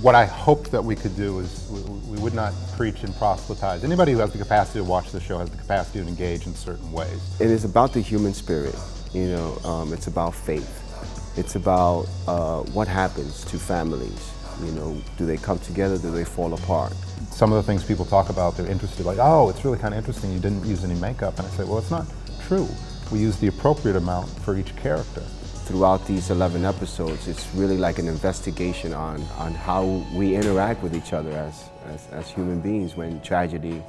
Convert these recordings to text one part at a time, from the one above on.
what I hoped that we could do is we would not preach and proselytize. Anybody who has the capacity to watch the show has the capacity to engage in certain ways. It is about the human spirit, you know, it's about faith. It's about what happens to families, you know, do they come together, do they fall apart? Some of the things people talk about, they're interested, like, oh, it's really kind of interesting you didn't use any makeup. And I say, well, it's not true. We use the appropriate amount for each character. Throughout these 11 episodes, it's really like an investigation on how we interact with each other as human beings when tragedy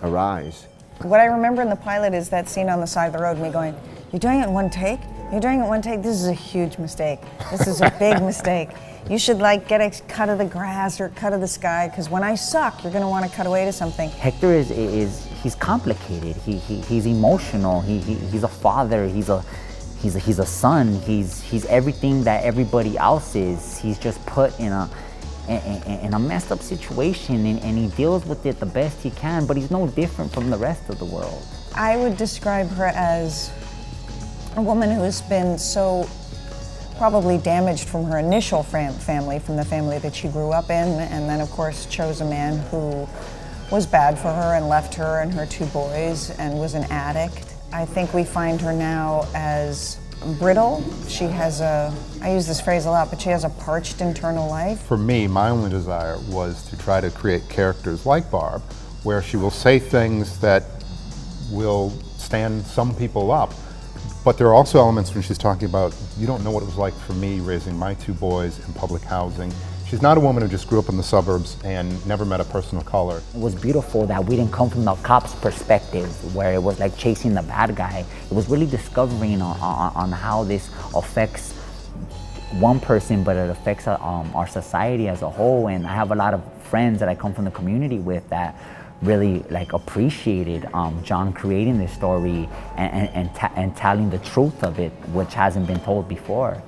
arises. What I remember in the pilot is that scene on the side of the road, me going, "You're doing it in one take? You're doing it in one take? This is a huge mistake. This is a big mistake. You should like get a cut of the grass or a cut of the sky, because when I suck, you're gonna want to cut away to something." Hector he's complicated. He's emotional. He's a father. He's a son. He's everything that everybody else is. He's just put in a messed up situation, and he deals with it the best he can, but he's no different from the rest of the world. I would describe her as a woman who has been so probably damaged from her initial family, from the family that she grew up in, and then of course chose a man who was bad for her and left her and her two boys and was an addict. I think we find her now as brittle. She has I use this phrase a lot, but she has a parched internal life. For me, my only desire was to try to create characters like Barb, where she will say things that will stand some people up. But there are also elements when she's talking about, you don't know what it was like for me raising my two boys in public housing. She's not a woman who just grew up in the suburbs and never met a person of color. It was beautiful that we didn't come from the cop's perspective, where it was like chasing the bad guy. It was really discovering on how this affects one person, but it affects our society as a whole. And I have a lot of friends that I come from the community with that really like appreciated John creating this story and telling the truth of it, which hasn't been told before.